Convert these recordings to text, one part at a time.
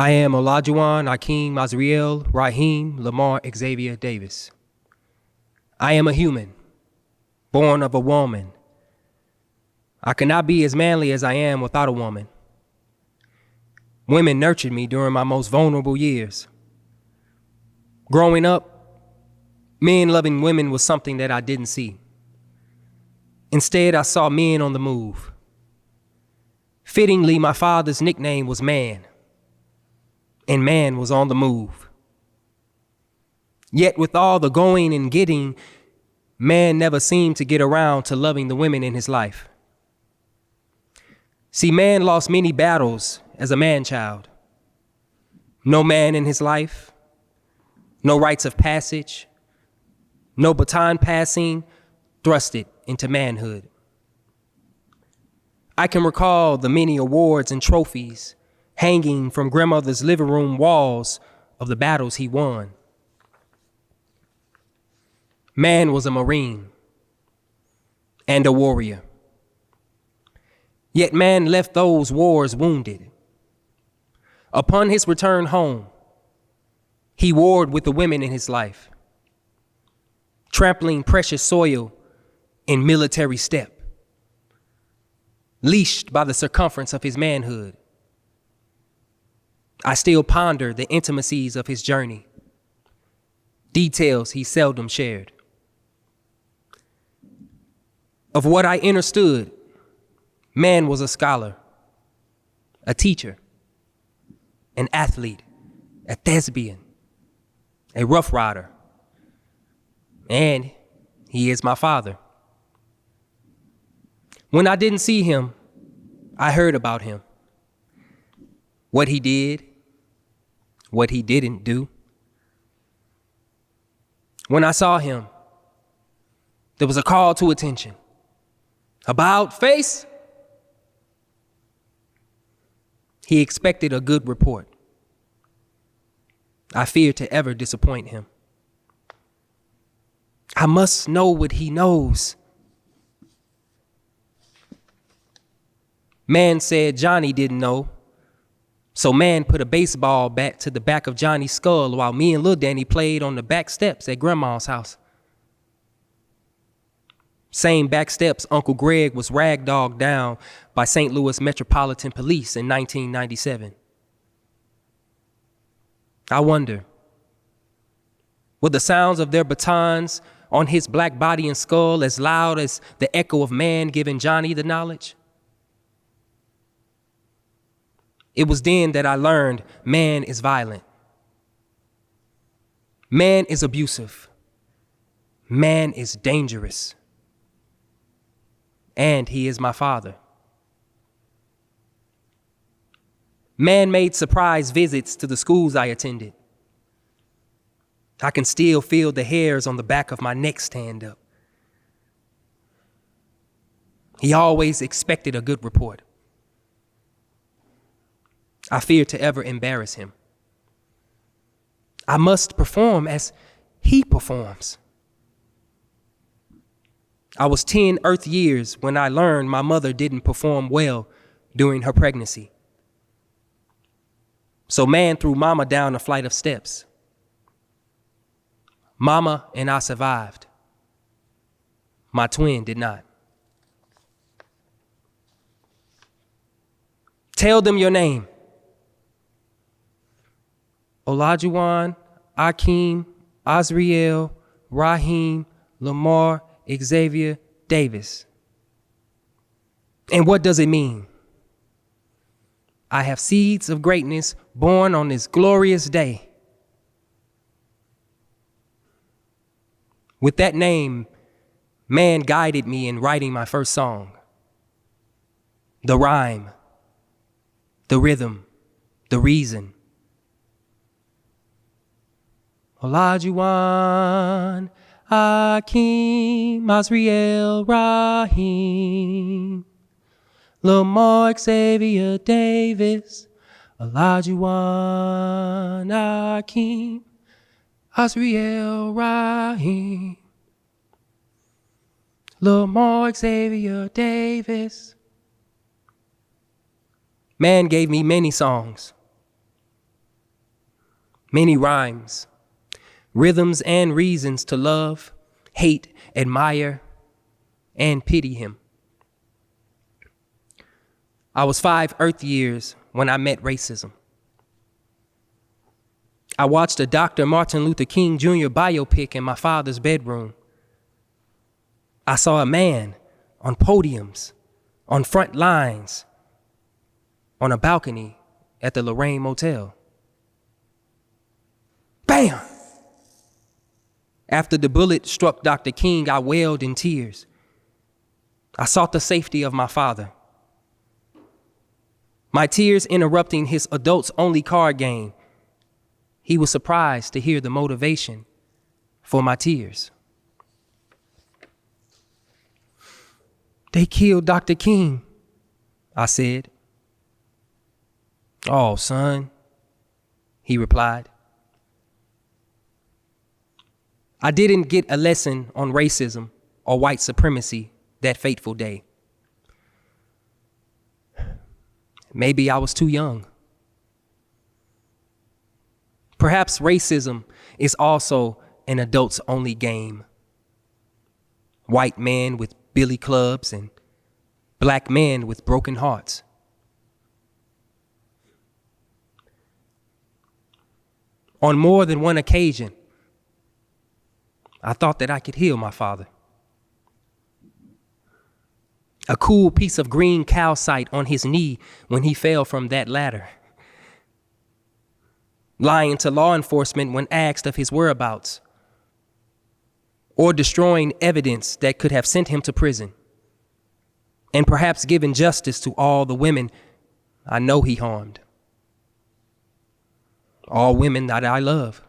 I am Olajuwon, Akeem, Azriel, Raheem, Lamar, Xavier, Davis. I am a human, born of a woman. I cannot be as manly as I am without a woman. Women nurtured me during my most vulnerable years. Growing up, men loving women was something that I didn't see. Instead, I saw men on the move. Fittingly, my father's nickname was Man, and man was on the move. Yet with all the going and getting, man never seemed to get around to loving the women in his life. See, man lost many battles as a man-child. No man in his life, no rites of passage, no baton passing thrusted into manhood. I can recall the many awards and trophies hanging from grandmother's living room walls of the battles he won. Man was a Marine and a warrior. Yet man left those wars wounded. Upon his return home, he warred with the women in his life, trampling precious soil in military step, leashed by the circumference of his manhood. I still ponder the intimacies of his journey, details he seldom shared. Of what I understood, man was a scholar, a teacher, an athlete, a thespian, a rough rider, and he is my father. When I didn't see him, I heard about him. What he did, what he didn't do. When I saw him, there was a call to attention. About face. He expected a good report. I feared to ever disappoint him. I must know what he knows. Man said Johnny didn't know, so man put a baseball bat to the back of Johnny's skull while me and Lil Danny played on the back steps at Grandma's house. Same back steps Uncle Greg was ragdogged down by St. Louis Metropolitan Police in 1997. I wonder, were the sounds of their batons on his black body and skull as loud as the echo of man giving Johnny the knowledge? It was then that I learned man is violent. Man is abusive. Man is dangerous. And he is my father. Man made surprise visits to the schools I attended. I can still feel the hairs on the back of my neck stand up. He always expected a good report. I fear to ever embarrass him. I must perform as he performs. I was 10 Earth years when I learned my mother didn't perform well during her pregnancy. So man threw mama down a flight of steps. Mama and I survived. My twin did not. Tell them your name. Olajuwon, Akeem, Azriel, Raheem, Lamar, Xavier, Davis. And what does it mean? I have seeds of greatness born on this glorious day. With that name, man guided me in writing my first song. The rhyme, the rhythm, the reason. Olajuwon, Akeem, Azriel, Raheem, Lamar, Xavier, Davis, Olajuwon, Akeem, Azriel, Raheem, Lamar, Xavier, Davis. Man gave me many songs, Many rhymes, rhythms and reasons to love, hate, admire, and pity him. I was 5 Earth years when I met racism. I watched a Dr. Martin Luther King Jr. biopic in my father's bedroom. I saw a man on podiums, on front lines, on a balcony at the Lorraine Motel. Bam! After the bullet struck Dr. King, I wailed in tears. I sought the safety of my father. My tears interrupting his adults-only card game. He was surprised to hear the motivation for my tears. They killed Dr. King, I said. Oh, son, he replied. I didn't get a lesson on racism or white supremacy that fateful day. Maybe I was too young. Perhaps racism is also an adults-only game. White men with billy clubs and black men with broken hearts. On more than one occasion, I thought that I could heal my father. A cool piece of green calcite on his knee when he fell from that ladder. Lying to law enforcement when asked of his whereabouts. Or destroying evidence that could have sent him to prison. And perhaps giving justice to all the women I know he harmed. All women that I love.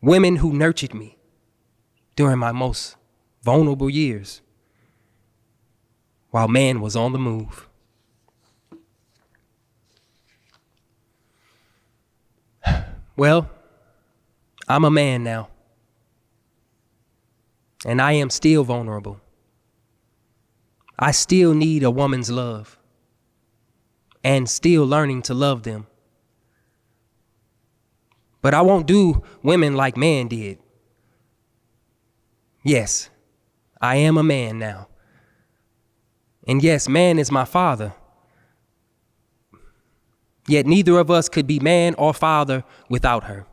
Women who nurtured me during my most vulnerable years, while man was on the move. Well, I'm a man now, and I am still vulnerable. I still need a woman's love, and still learning to love them. But I won't do women like man did. Yes, I am a man now. And yes, man is my father. Yet neither of us could be man or father without her.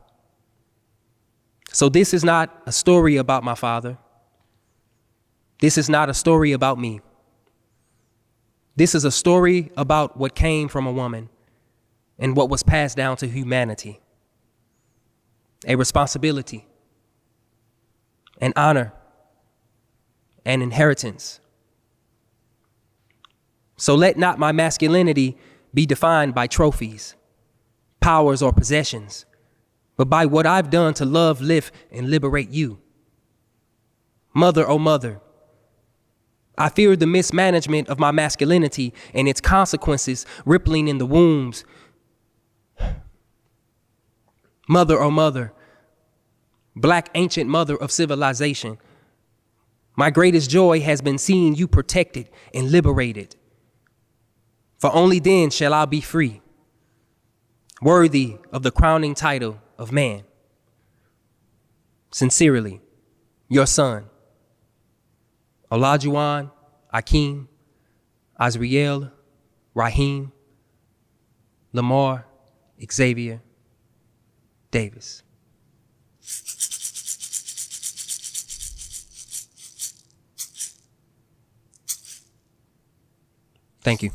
So this is not a story about my father. This is not a story about me. This is a story about what came from a woman and what was passed down to humanity. A responsibility, an honor, an inheritance. So let not my masculinity be defined by trophies, powers, or possessions, but by what I've done to love, lift, and liberate you. Mother, oh mother, I fear the mismanagement of my masculinity and its consequences rippling in the wombs. Mother, oh mother, black ancient mother of civilization, my greatest joy has been seeing you protected and liberated. For only then shall I be free, worthy of the crowning title of man. Sincerely, your son, Olajuwon, Akeem, Azriel, Raheem, Lamar, Xavier, Davis. Thank you.